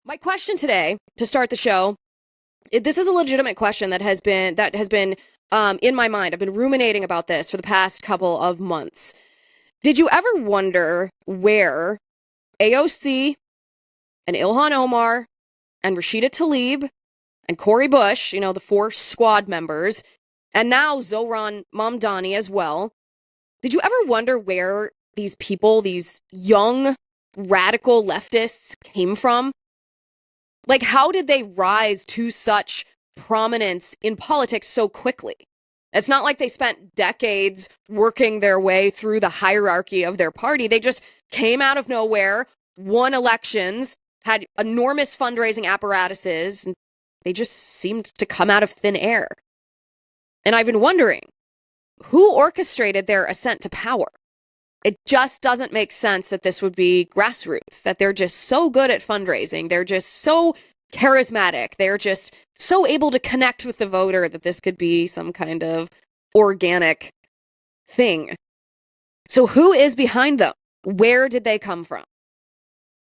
My question today to start the show, this is a legitimate question that has been in my mind. I've been ruminating about this for the past couple of months. Did you ever wonder where AOC and Ilhan Omar and Rashida Tlaib and Cori Bush, the 4 squad members, and now Zohran Mamdani as well, did you ever wonder where these people, these young radical leftists came from? Like, how did they rise to such prominence in politics so quickly? It's not like they spent decades working their way through the hierarchy of their party. They just came out of nowhere, won elections, had enormous fundraising apparatuses, and they just seemed to come out of thin air. And I've been wondering, who orchestrated their ascent to power? It just doesn't make sense that this would be grassroots, that they're just so good at fundraising. They're just so charismatic. They're just so able to connect with the voter that this could be some kind of organic thing. So who is behind them? Where did they come from?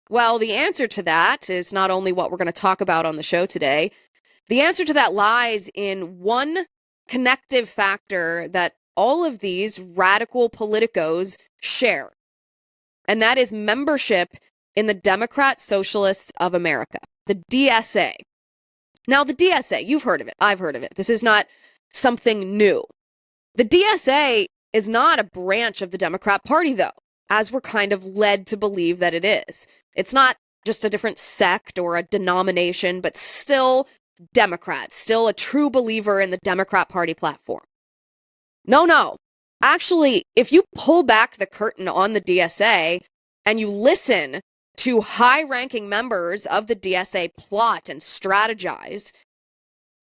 Well, the answer to that is not only what we're going to talk about on the show today. The answer to that lies in one connective factor that all of these radical politicos share, and that is membership in the Democratic Socialists of America, the DSA. Now, the DSA, you've heard of it. I've heard of it. This is not something new. The DSA is not a branch of the Democrat Party, though, as we're kind of led to believe that it is. It's not just a different sect or a denomination, but still Democrats, still a true believer in the Democrat Party platform. No. Actually, if you pull back the curtain on the DSA and you listen to high-ranking members of the DSA plot and strategize,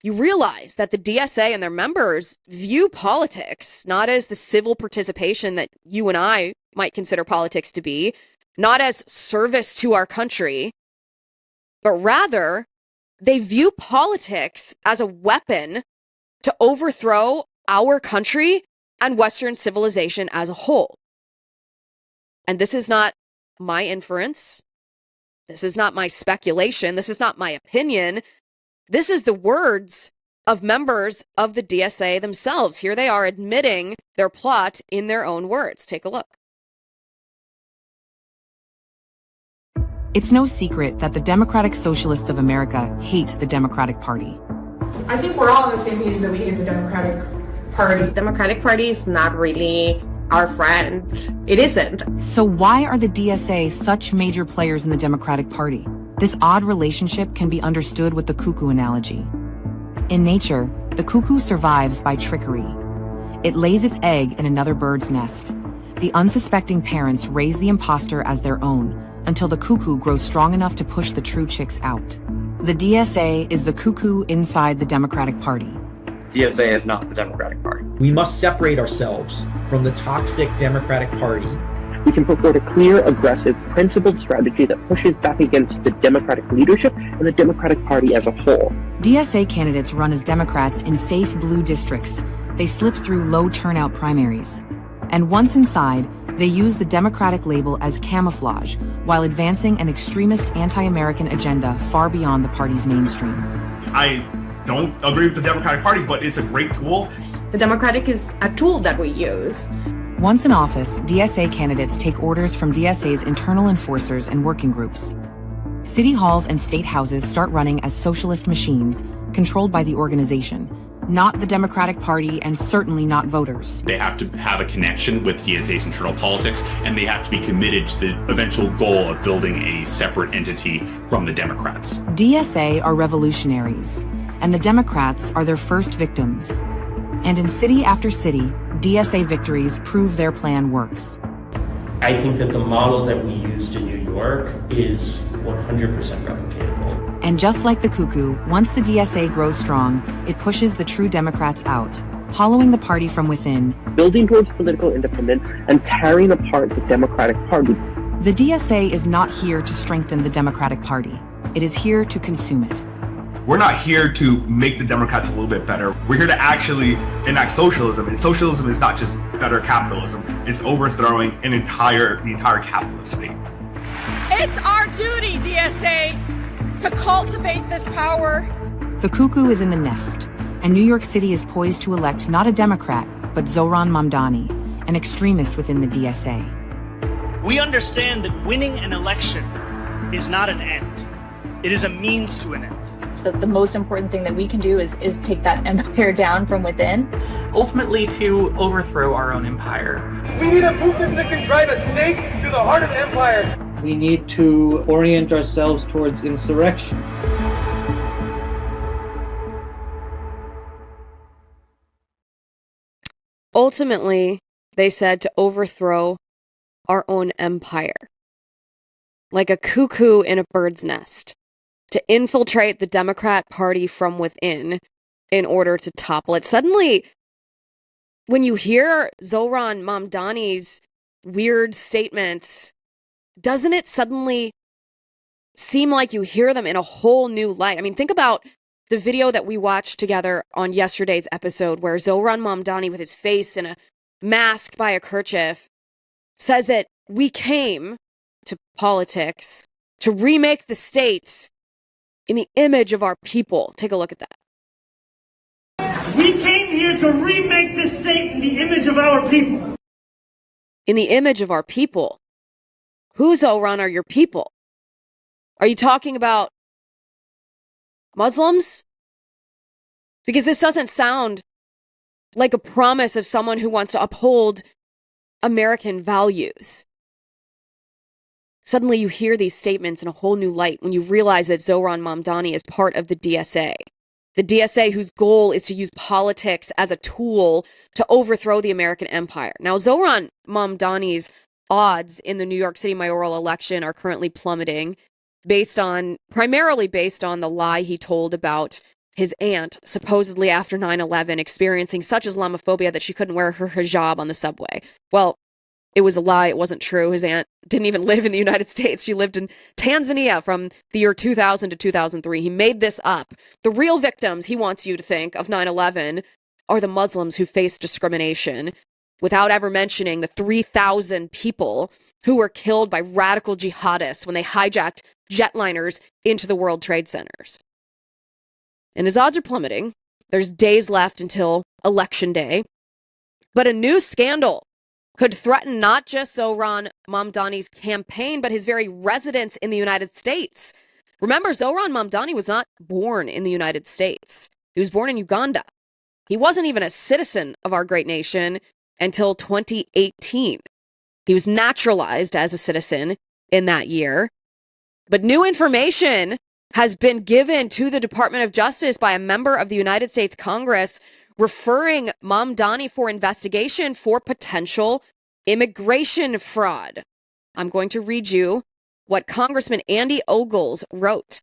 you realize that the DSA and their members view politics not as the civil participation that you and I might consider politics to be, not as service to our country, but rather they view politics as a weapon to overthrow our country and Western civilization as a whole. And this is not my inference. This is not my speculation. This is not my opinion. This is the words of members of the DSA themselves. Here they are admitting their plot in their own words. Take a look. It's no secret that the Democratic Socialists of America hate the Democratic Party. I think we're all on the same page that we hate the Democratic Party. The Democratic Party is not really our friend. It isn't. So why are the DSA such major players in the Democratic Party? This odd relationship can be understood with the cuckoo analogy. In nature, the cuckoo survives by trickery. It lays its egg in another bird's nest. The unsuspecting parents raise the imposter as their own until the cuckoo grows strong enough to push the true chicks out. The DSA is the cuckoo inside the Democratic Party. DSA is not the Democratic Party. We must separate ourselves from the toxic Democratic Party. We can put forward a clear, aggressive, principled strategy that pushes back against the Democratic leadership and the Democratic Party as a whole. DSA candidates run as Democrats in safe blue districts. They slip through low turnout primaries. And once inside, they use the Democratic label as camouflage while advancing an extremist anti-American agenda far beyond the party's mainstream. I don't agree with the Democratic Party, but it's a great tool. The Democratic is a tool that we use. Once in office, DSA candidates take orders from DSA's internal enforcers and working groups. City halls and state houses start running as socialist machines controlled by the organization, not the Democratic Party, and certainly not voters. They have to have a connection with DSA's internal politics, and they have to be committed to the eventual goal of building a separate entity from the Democrats. DSA are revolutionaries, and the Democrats are their first victims. And in city after city, DSA victories prove their plan works. I think that the model that we used in New York is 100% replicatable. And just like the cuckoo, once the DSA grows strong, it pushes the true Democrats out, hollowing the party from within, building towards political independence and tearing apart the Democratic Party. The DSA is not here to strengthen the Democratic Party. It is here to consume it. We're not here to make the Democrats a little bit better. We're here to actually enact socialism. And socialism is not just better capitalism. It's overthrowing the entire capitalist state. It's our duty, DSA, to cultivate this power. The cuckoo is in the nest, and New York City is poised to elect not a Democrat, but Zohran Mamdani, an extremist within the DSA. We understand that winning an election is not an end. It is a means to an end. The most important thing that we can do is take that empire down from within. Ultimately to overthrow our own empire. We need a movement that can drive a stake through the heart of empire. We need to orient ourselves towards insurrection. Ultimately, they said to overthrow our own empire. Like a cuckoo in a bird's nest. To infiltrate the Democrat Party from within in order to topple it. Suddenly, when you hear Zohran Mamdani's weird statements, doesn't it suddenly seem like you hear them in a whole new light? I mean, think about the video that we watched together on yesterday's episode where Zohran Mamdani, with his face in a mask by a kerchief, says that we came to politics to remake the states in the image of our people. Take a look at that. We came here to remake this state in the image of our people. In the image of our people? Who, Zohran, are your people? Are you talking about Muslims? Because this doesn't sound like a promise of someone who wants to uphold American values. Suddenly you hear these statements in a whole new light when you realize that Zohran Mamdani is part of the DSA. The DSA whose goal is to use politics as a tool to overthrow the American empire. Now, Zohran Mamdani's odds in the New York City mayoral election are currently plummeting primarily based on the lie he told about his aunt, supposedly after 9/11, experiencing such Islamophobia that she couldn't wear her hijab on the subway. Well, it was a lie. It wasn't true. His aunt didn't even live in the United States. She lived in Tanzania from the year 2000 to 2003. He made this up. The real victims, he wants you to think, of 9/11 are the Muslims who faced discrimination, without ever mentioning the 3,000 people who were killed by radical jihadists when they hijacked jetliners into the World Trade Centers. And his odds are plummeting. There's days left until Election Day. But a new scandal could threaten not just Zohran Mamdani's campaign, but his very residence in the United States. Remember, Zohran Mamdani was not born in the United States. He was born in Uganda. He wasn't even a citizen of our great nation until 2018. He was naturalized as a citizen in that year. But new information has been given to the Department of Justice by a member of the United States Congress referring Mamdani for investigation for potential immigration fraud. I'm going to read you what Congressman Andy Ogles wrote.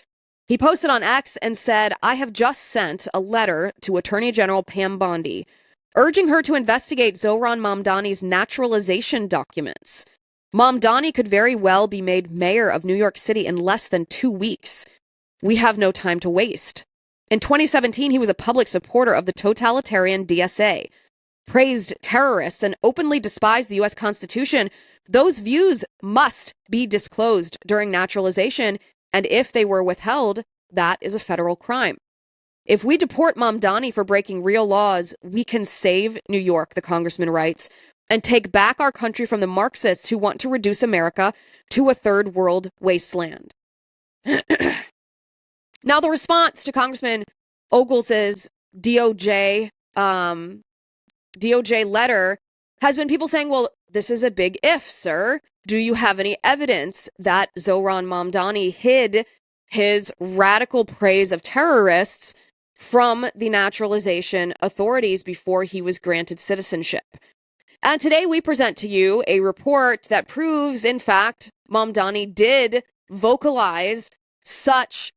He posted on X and said, "I have just sent a letter to Attorney General Pam Bondi urging her to investigate Zohran Mamdani's naturalization documents. Mamdani could very well be made mayor of New York City in less than 2 weeks. We have no time to waste." In 2017, he was a public supporter of the totalitarian DSA, praised terrorists, and openly despised the U.S. Constitution. Those views must be disclosed during naturalization, and if they were withheld, that is a federal crime. If we deport Mamdani for breaking real laws, we can save New York, the congressman writes, and take back our country from the Marxists who want to reduce America to a third world wasteland. Now, the response to Congressman Ogles' DOJ letter has been people saying, well, this is a big if, sir. Do you have any evidence that Zohran Mamdani hid his radical praise of terrorists from the naturalization authorities before he was granted citizenship? And today we present to you a report that proves, in fact, Mamdani did vocalize such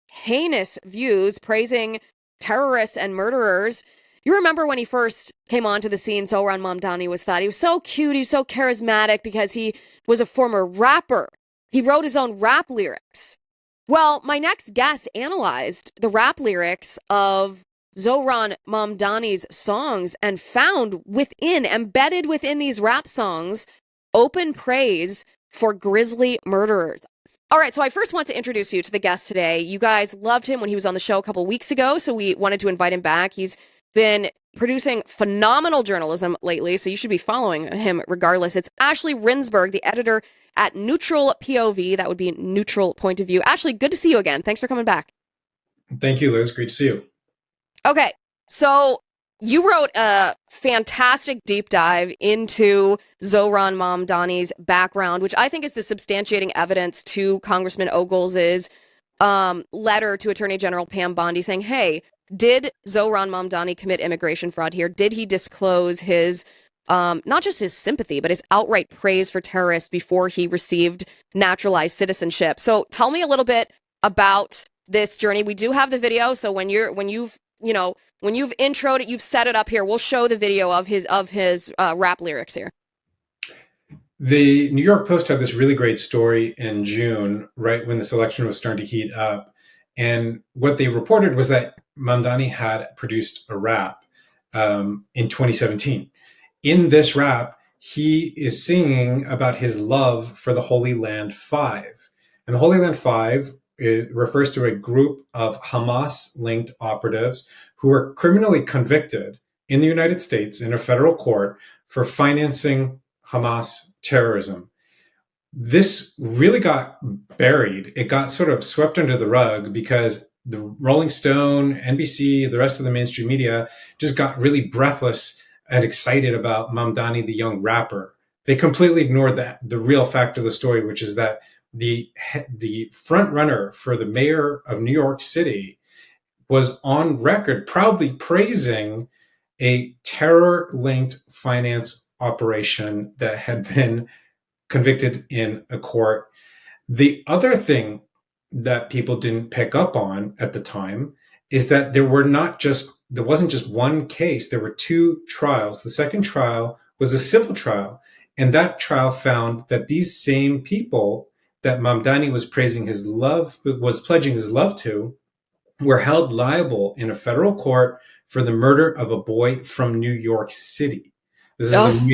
heinous views praising terrorists and murderers. You remember when he first came onto the scene, Zohran Mamdani was thought he was so cute, he was so charismatic because he was a former rapper. He wrote his own rap lyrics. Well, my next guest analyzed the rap lyrics of Zohran Mamdani's songs and found embedded within these rap songs, open praise for grisly murderers. All right, so I first want to introduce you to the guest today. You guys loved him when he was on the show a couple weeks ago, so we wanted to invite him back. He's been producing phenomenal journalism lately, so you should be following him regardless. It's Ashley Rinsberg, the editor at Neutral POV. That would be Neutral Point of View. Ashley, good to see you again. Thanks for coming back. Thank you, Liz. Great to see you. Okay, so you wrote a fantastic deep dive into Zohran Mamdani's background, which I think is the substantiating evidence to Congressman Ogles' letter to Attorney General Pam Bondi saying, hey, did Zohran Mamdani commit immigration fraud here? Did he disclose his, not just his sympathy, but his outright praise for terrorists before he received naturalized citizenship? So tell me a little bit about this journey. We do have the video, so when you've introed it, you've set it up here, we'll show the video of his rap lyrics here. The New York Post had this really great story in June, right when this election was starting to heat up. And what they reported was that Mamdani had produced a rap in 2017. In this rap, he is singing about his love for the Holy Land Five. And the Holy Land Five, it refers to a group of Hamas-linked operatives who were criminally convicted in the United States in a federal court for financing Hamas terrorism. This really got buried. It got sort of swept under the rug because the Rolling Stone, NBC, the rest of the mainstream media just got really breathless and excited about Mamdani, the young rapper. They completely ignored the real fact of the story, which is that the front runner for the mayor of New York City was on record proudly praising a terror-linked finance operation that had been convicted in a court. The other thing that people didn't pick up on at the time is that there wasn't just one case, there were two trials. The second trial was a civil trial, and that trial found that these same people that Mamdani was pledging his love to, were held liable in a federal court for the murder of a boy from New York City. This is the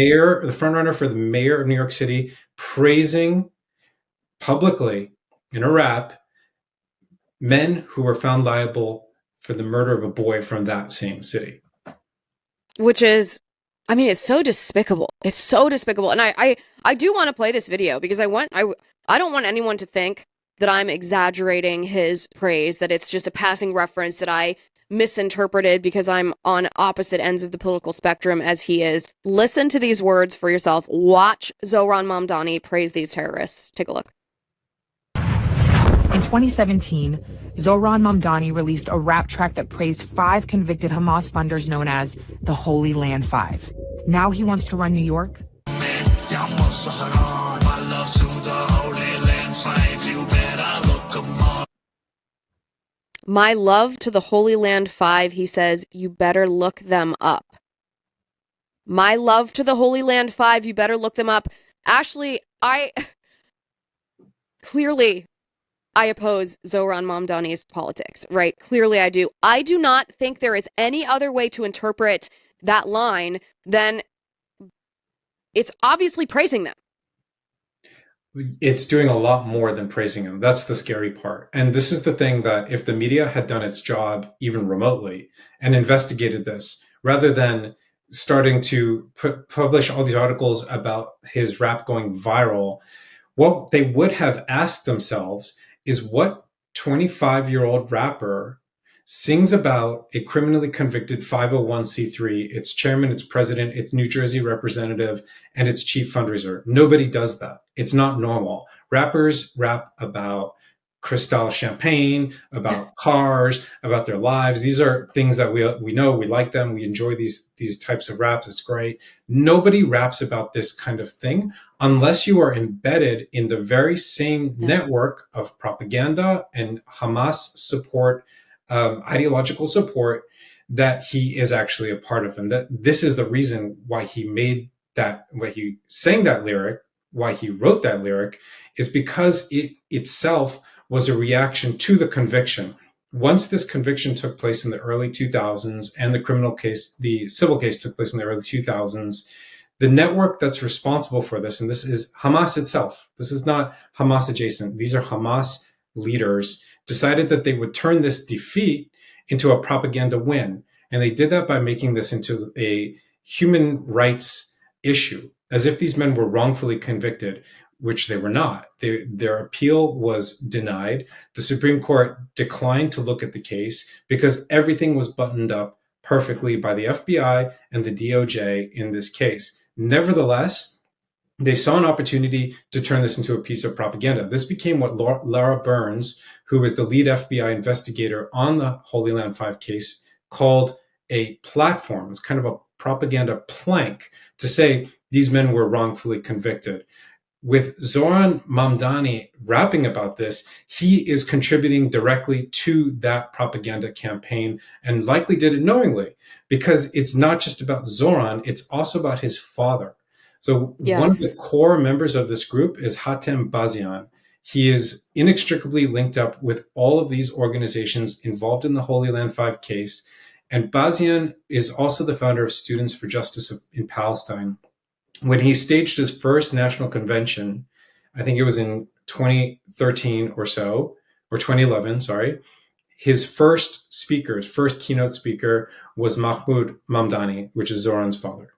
frontrunner for the mayor of New York City, praising publicly in a rap men who were found liable for the murder of a boy from that same city. Which is, I mean, it's so despicable. It's so despicable. And I do want to play this video because I don't want anyone to think that I'm exaggerating his praise, that it's just a passing reference that I misinterpreted because I'm on opposite ends of the political spectrum as he is. Listen to these words for yourself. Watch Zohran Mamdani praise these terrorists. Take a look. In 2017, Zohran Mamdani released a rap track that praised 5 convicted Hamas funders known as the Holy Land Five. Now he wants to run New York? My love to the Holy Land Five, he says, you better look them up. My love to the Holy Land Five, you better look them up. Ashley, clearly I oppose Zohran Mamdani's politics, right? Clearly I do. I do not think there is any other way to interpret that line than it's obviously praising them. It's doing a lot more than praising him. That's the scary part. And this is the thing that if the media had done its job even remotely and investigated this, rather than starting to publish all these articles about his rap going viral, what they would have asked themselves is what 25-year-old rapper sings about a criminally convicted 501c3, its chairman, its president, its New Jersey representative, and its chief fundraiser. Nobody does that. It's not normal. Rappers rap about Cristal champagne, about cars, about their lives. These are things that we know, we like them, we enjoy these types of raps. It's great. Nobody raps about this kind of thing unless you are embedded in the very same network of propaganda and Hamas support, ideological support that he is actually a part of. And that this is the reason why he made that, why he sang that lyric, why he wrote that lyric, is because it itself was a reaction to the conviction. Once this conviction took place in the early 2000s and the civil case took place in the early 2000s, The network that's responsible for this, and this is Hamas itself, this is not Hamas adjacent, these are Hamas leaders, decided that they would turn this defeat into a propaganda win. And they did that by making this into a human rights issue, as if these men were wrongfully convicted, which they were not. Their appeal was denied. The Supreme Court declined to look at the case because everything was buttoned up perfectly by the FBI and the DOJ in this case. Nevertheless, they saw an opportunity to turn this into a piece of propaganda. This became what Laura Burns, who was the lead FBI investigator on the Holy Land 5 case, called a platform. It's kind of a propaganda plank to say these men were wrongfully convicted. With Zohran Mamdani rapping about this, he is contributing directly to that propaganda campaign, and likely did it knowingly, because it's not just about Zohran, it's also about his father. So one of the core members of this group is Hatem Bazian. He is inextricably linked up with all of these organizations involved in the Holy Land 5 case. And Bazian is also the founder of Students for Justice in Palestine. When he staged his first national convention, I think it was in 2013 or so, or 2011, sorry, his first keynote speaker was Mahmoud Mamdani, which is Zohran's father.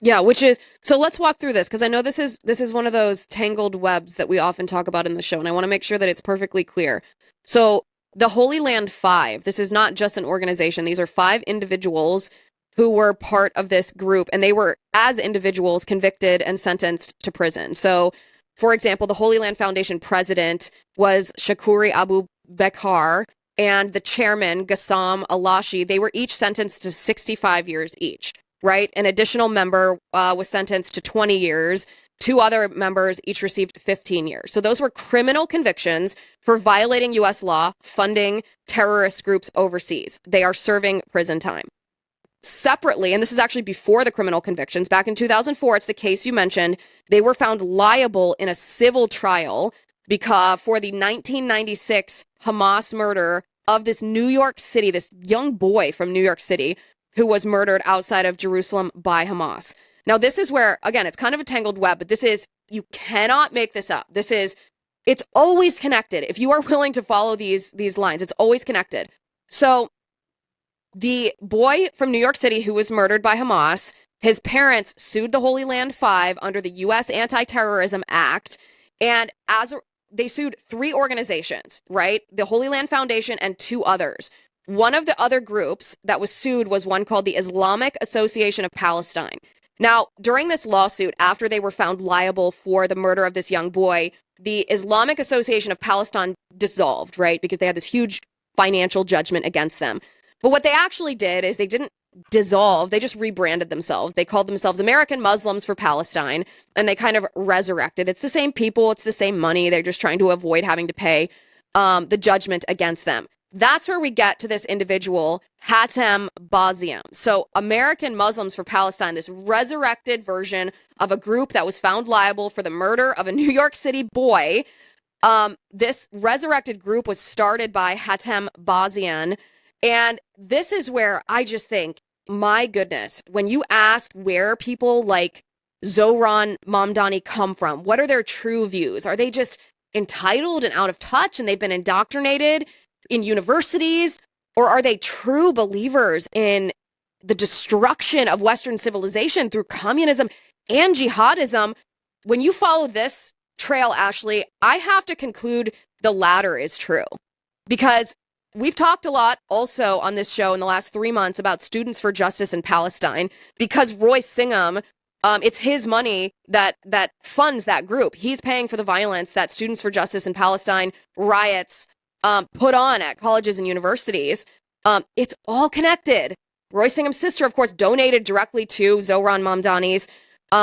Yeah, which is, so let's walk through this, because I know this is one of those tangled webs that we often talk about in the show, and I want to make sure that it's perfectly clear. So the Holy Land 5, this is not just an organization. These are 5 individuals who were part of this group, and they were, as individuals, convicted and sentenced to prison. So, for example, the Holy Land Foundation president was Shakuri Abu Bakr, and the chairman, Gassam Alashi, they were each sentenced to 65 years each, right? An additional member was sentenced to 20 years. 2 other members each received 15 years. So those were criminal convictions for violating U.S. law, funding terrorist groups overseas. They are serving prison time. Separately, and this is actually before the criminal convictions, back in 2004, it's the case you mentioned, they were found liable in a civil trial because for the 1996 Hamas murder of this New York City, this young boy from New York City who was murdered outside of Jerusalem by Hamas. Now, this is where, again, it's kind of a tangled web, but this is, you cannot make this up. It's always connected. If you are willing to follow these lines, it's always connected. So the boy from New York City who was murdered by Hamas, his parents sued the Holy Land 5 under the U.S. Anti-Terrorism Act, and they sued 3 organizations, right? The Holy Land Foundation and 2 others. One of the other groups that was sued was one called the Islamic Association of Palestine. Now, during this lawsuit, after they were found liable for the murder of this young boy, the Islamic Association of Palestine dissolved, right? Because they had this huge financial judgment against them. But what they actually did is they didn't dissolve, they just rebranded themselves. They called themselves American Muslims for Palestine, and they kind of resurrected. It's the same people, it's the same money. They're just trying to avoid having to pay the judgment against them. That's where we get to this individual, Hatem Bazian. So American Muslims for Palestine, this resurrected version of a group that was found liable for the murder of a New York City boy. This resurrected group was started by Hatem Bazian. And this is where I just think, my goodness, when you ask where people like Zohran Mamdani come from, what are their true views? Are they just entitled and out of touch and they've been indoctrinated in universities? Or are they true believers in the destruction of Western civilization through communism and jihadism? When you follow this trail, Ashley, I have to conclude the latter is true. Because we've talked a lot also on this show in the last 3 months about Students for Justice in Palestine, because Roy Singham, it's his money that funds that group. He's paying for the violence that Students for Justice in Palestine riots put on at colleges and universities. It's all connected. Roy Singham's sister, of course, donated directly to Zohran Mamdani's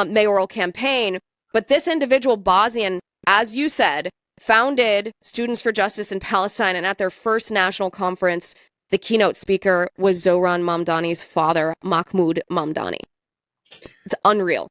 mayoral campaign. But this individual, Bazian, as you said, founded Students for Justice in Palestine, and at their first national conference, the keynote speaker was Zohran Mamdani's father, Mahmoud Mamdani. It's unreal.